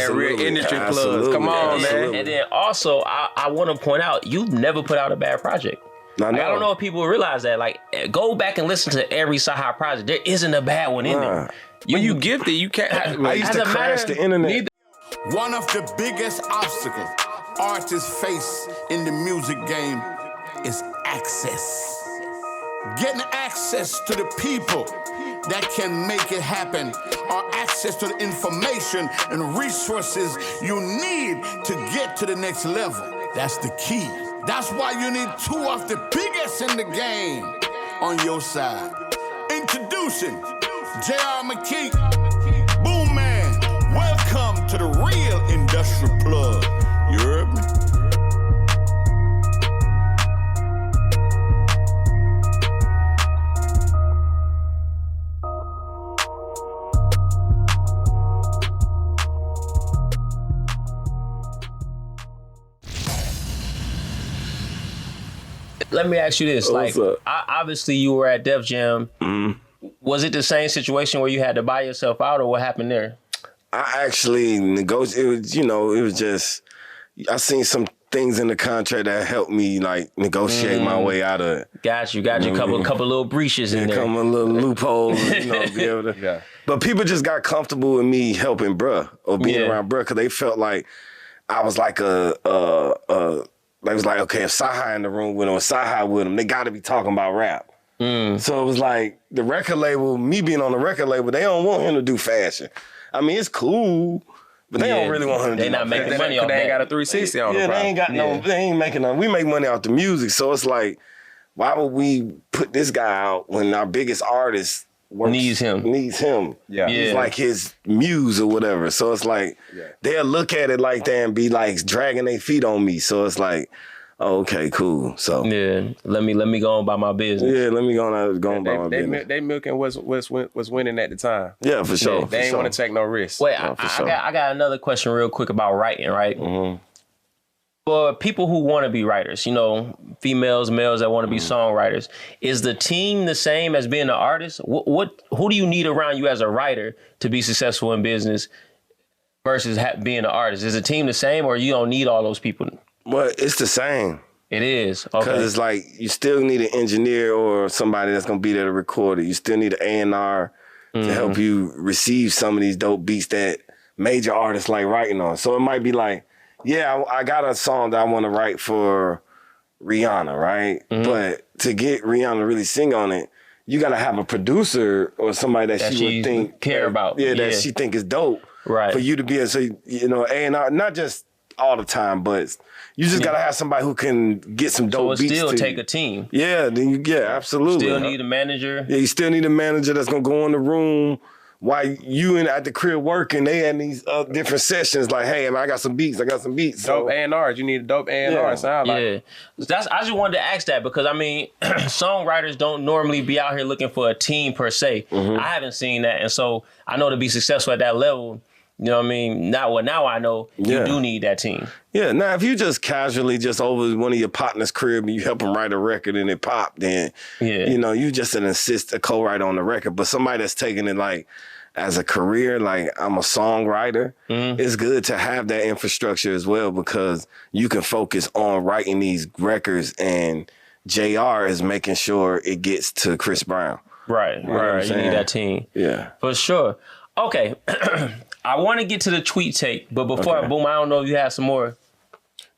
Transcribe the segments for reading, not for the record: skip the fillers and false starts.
man. Real industry plugs. Come on, man. And then also, I want to point out, you've never put out a bad project. I don't know if people realize that. Like, go back and listen to every Cyhi project. There isn't a bad one in there. When you gifted, you can't. I used to crash the internet. One of the biggest obstacles artists face in the music game is access. Getting access to the people that can make it happen, or access to the information and resources you need to get to the next level. That's the key. That's why you need two of the biggest in the game on your side. Introducing J.R. McKee, Boomman. Welcome to the real industrial plug. You heard me? Let me ask you this. Obviously you were at Def Jam. Was it the same situation where you had to buy yourself out, or what happened there? I actually negotiated. It was just, I seen some things in the contract that helped me negotiate my way out of it. Got you. Couple little breaches in there. Couple little loopholes, be able to. Yeah. But people just got comfortable with me helping bruh or being around bruh because they felt like I was like they was like, okay, if Cyhi in the room with him, or Cyhi with him, they got to be talking about rap. So it was like the record label, me being on the record label, they don't want him to do fashion. I mean, it's cool, but they don't really want him to do They not making money off that. They ain't got a 360 on them. They ain't got they ain't making none. We make money off the music. So it's like, why would we put this guy out when our biggest artist needs him? Yeah. He's like his muse or whatever. So it's like, they'll look at it like that and be like dragging their feet on me. So it's like, oh, okay, cool. So let me go on by my business. Yeah, let me go on by my business. They milking was winning at the time. Yeah, for sure. Yeah, they ain't want to take no risks. Wait, I got another question real quick about writing, right? For people who want to be writers, females, males that want to be songwriters, is the team the same as being an artist? Who do you need around you as a writer to be successful in business versus being an artist? Is the team the same, or you don't need all those people? Well, it's the same. It is. Okay. Because it's like you still need an engineer or somebody that's going to be there to record it. You still need an A&R to help you receive some of these dope beats that major artists like writing on. So it might be like, I got a song that I want to write for Rihanna, right? But to get Rihanna to really sing on it, you got to have a producer or somebody that she would think care about. That she think is dope. Right. For you to be able to, A&R, not just all the time, but you just gotta have somebody who can get some dope beats. So it still take a team. Yeah, absolutely. Still need a manager. Yeah, you still need a manager that's gonna go in the room while you at the crib working. They had these different sessions like, hey, man, I got some beats. Dope A&Rs. You need a dope A&R. Sound like. Yeah. I just wanted to ask that because, I mean, songwriters don't normally be out here looking for a team per se. I haven't seen that. And so I know to be successful at that level, you know what I mean? Now I know you do need that team. Yeah, now if you just casually just over one of your partner's crib and you help them write a record and it popped, then, you just a co-writer on the record. But somebody that's taking it like as a career, like I'm a songwriter, it's good to have that infrastructure as well because you can focus on writing these records and JR is making sure it gets to Chris Brown. Right. You need that team. Yeah. For sure. Okay. I want to get to the tweet take, but before I boom, I don't know if you have some more.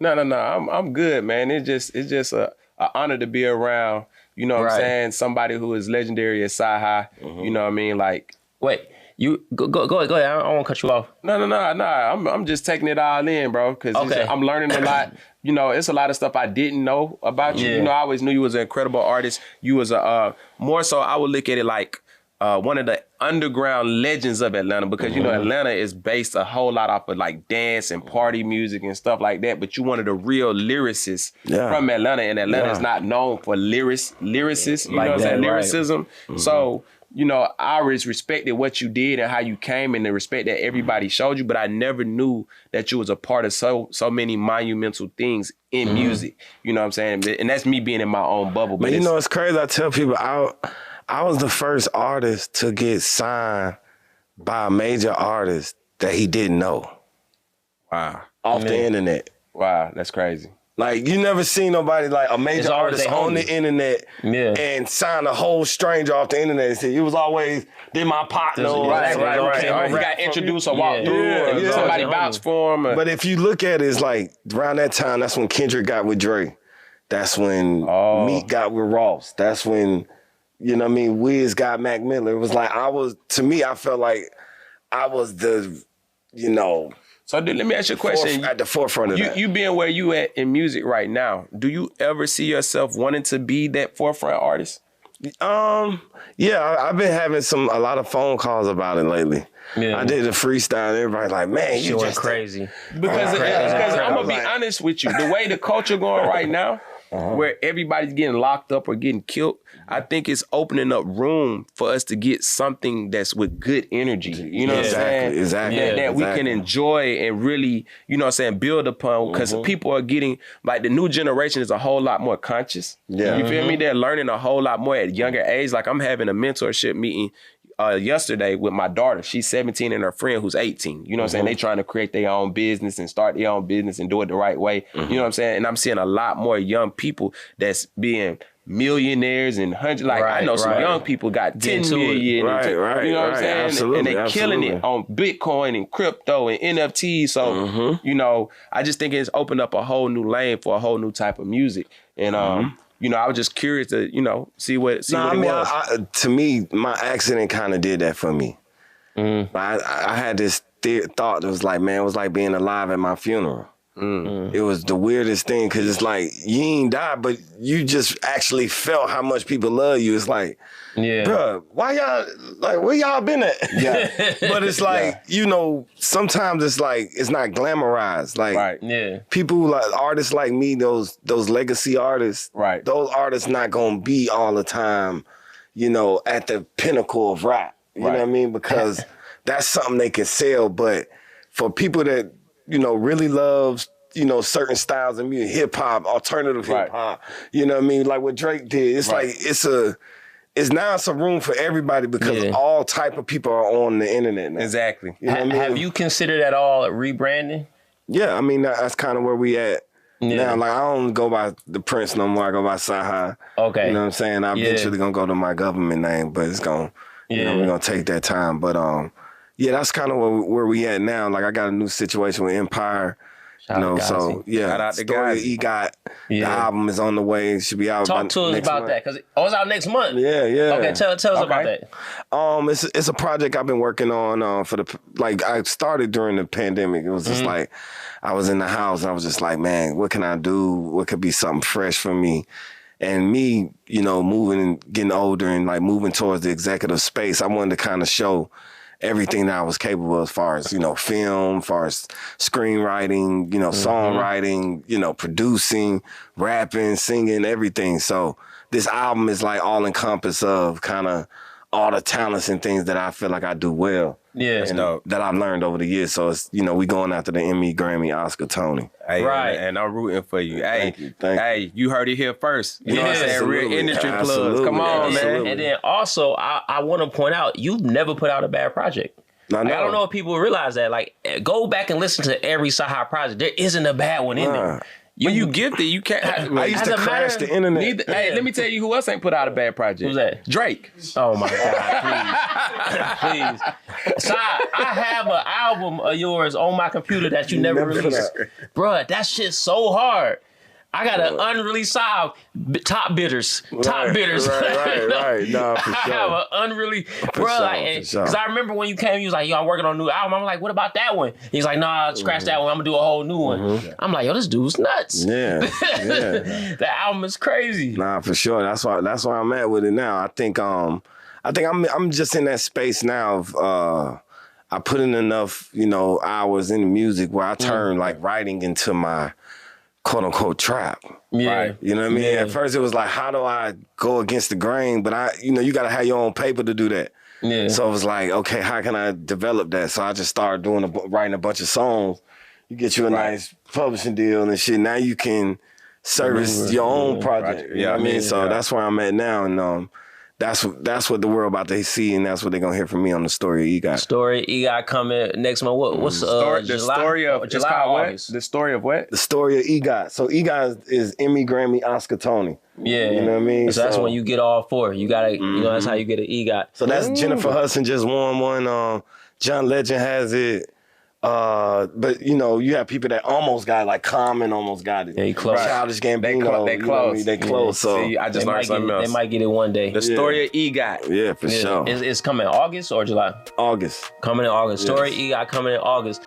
No. I'm good, man. It's just a honor to be around. You know what I'm saying? Somebody who is legendary as Cyhi. You know what I mean? Like, wait, you go ahead. I don't want to cut you off. No. I'm just taking it all in, bro. Because I'm learning a lot. It's a lot of stuff I didn't know about you. I always knew you was an incredible artist. You was more so I would look at it like one of the underground legends of Atlanta because, Atlanta is based a whole lot off of like dance and party music and stuff like that. But you one of the real lyricists from Atlanta, and Atlanta is not known for lyricists, you know what I'm saying? Lyricism. So, I always respected what you did and how you came and the respect that everybody showed you, but I never knew that you was a part of so many monumental things in music. You know what I'm saying? And that's me being in my own bubble. But it's crazy. I tell people I was the first artist to get signed by a major artist that he didn't know. off the internet. Wow, that's crazy. Like, you never seen nobody like a major artist on the internet and sign a whole stranger off the internet and say, you was always, they my partner. Right. Or he got introduced or walked through or somebody vouched for him. But if you look at it, it's like around that time, that's when Kendrick got with Dre. That's when Meek got with Ross. That's when, you know what I mean, Wiz got Mac Miller. It was like, to me, I felt like I was the, you know. So let me ask you a question. At the forefront of that. You being where you at in music right now, do you ever see yourself wanting to be that forefront artist? Yeah, I've been having a lot of phone calls about it lately. Yeah. I did a freestyle and everybody like, man, you just crazy. Because I'm going to be honest with you. The way the culture going right now, where everybody's getting locked up or getting killed, I think it's opening up room for us to get something that's with good energy. You know what I'm saying? Exactly. That we can enjoy and really, you know what I'm saying, build upon, because people are getting, like, the new generation is a whole lot more conscious. Yeah. You feel me? They're learning a whole lot more at younger age. Like, I'm having a mentorship meeting yesterday with my daughter. She's 17 and her friend who's 18. You know what I'm saying? They trying to create their own business and start their own business and do it the right way. You know what I'm saying? And I'm seeing a lot more young people that's being millionaires and hundreds. Like, I know some young people got 10 million. You know what I'm saying? Absolutely, and they're killing it on Bitcoin and crypto and NFTs. So, you know, I just think it's opened up a whole new lane for a whole new type of music. And, you know, I was just curious to, you know, see what it was. To me, my accident kind of did that for me. I had this thought that was like, man, it was like being alive at my funeral. It was the weirdest thing, because it's like, you ain't died, but you just actually felt how much people love you. It's like, bruh, why y'all, like, where y'all been at? But it's like, you know, sometimes it's like, it's not glamorized. Like, people like artists like me, those legacy artists, those artists not gonna be all the time, you know, at the pinnacle of rap. You know what I mean? Because that's something they can sell. But for people that, you know, really loves, you know, certain styles of music, hip hop, alternative hip hop, you know what I mean? Like what Drake did. It's like, it's now a room for everybody, because all type of people are on the internet now. Exactly. You know what I mean? Have you considered at all rebranding? Yeah, I mean, that's kind of where we at now. Like, I don't go by the Prince no more. I go by Cyhi. Okay. You know what I'm saying? I'm eventually going to go to my government name, but it's going to, you know, we're going to take that time. But, yeah, that's kind of where we at now. Like, I got a new situation with Empire. You know, so shout out to guys. E.G.O.T. The album is on the way. It should be out. Talk to us about that, because it's out next month. Yeah. Okay, tell us about that. It's a project I've been working on for I started during the pandemic. It was just like, I was in the house and I was just like, man, what can I do? What could be something fresh for me? And me, you know, moving and getting older and like moving towards the executive space, I wanted to kind of show everything that I was capable of, as far as, you know, film, as far as screenwriting, you know, songwriting, you know, producing, rapping, singing, everything. So this album is like all encompass of kind of all the talents and things that I feel like I do well. Yeah. And that I've learned over the years. So it's, you know, we going after the Emmy, Grammy, Oscar, Tony. Hey, and I'm rooting for you. Hey, you heard it here first. You know what I'm saying? Real industry plugs. Come on, man. And then also, I want to point out, you've never put out a bad project. I don't know if people realize that. Like, go back and listen to every Cyhi project. There isn't a bad one in there. You gifted, you can't. I used to crash the internet. Hey, let me tell you who else ain't put out a bad project. Who's that? Drake. Oh my God, please. Cyhi, I have an album of yours on my computer that you never released. Bruh, that shit's so hard. I got an unreleased Cyhi, top bidders. Right. No, for sure. I have an unreleased, bro. Because I remember when you came, you was like, yo, I'm working on a new album. I'm like, what about that one? He's like, nah, scratch that one. I'm gonna do a whole new one. I'm like, yo, this dude's nuts. Yeah. The album is crazy. Nah, for sure. That's why I'm at with it now. I think I'm just in that space now of I put in enough, you know, hours in the music where I turn like writing into my quote unquote trap. Right. You know what I mean? At first it was like, how do I go against the grain? But you gotta have your own paper to do that. Yeah. So it was like, okay, how can I develop that? So I just started writing a bunch of songs. You get you a nice publishing deal and shit. Now you can service your own project. You know what I mean? So that's where I'm at now. And that's what the world about to see, and that's what they're gonna hear from me on the story of E.G.O.T. Story E.G.O.T coming next month. What's the July? story of July, August. The story of what? The story of E.G.O.T. So E.G.O.T is Emmy, Grammy, Oscar, Tony. Yeah, you know what I mean. So that's when you get all four. You gotta, you know, that's how you get an E.G.O.T. So that's Jennifer Hudson just won one. John Legend has it. But you know, you have people that almost got it, like Common almost got it. They close. Childish Gambino. They close. They close. So see, I just learned something else. They might get it one day. The story of E.G.O.T. Yeah, for sure. It's coming August or July? August. Coming in August. Story E.G.O.T coming in August.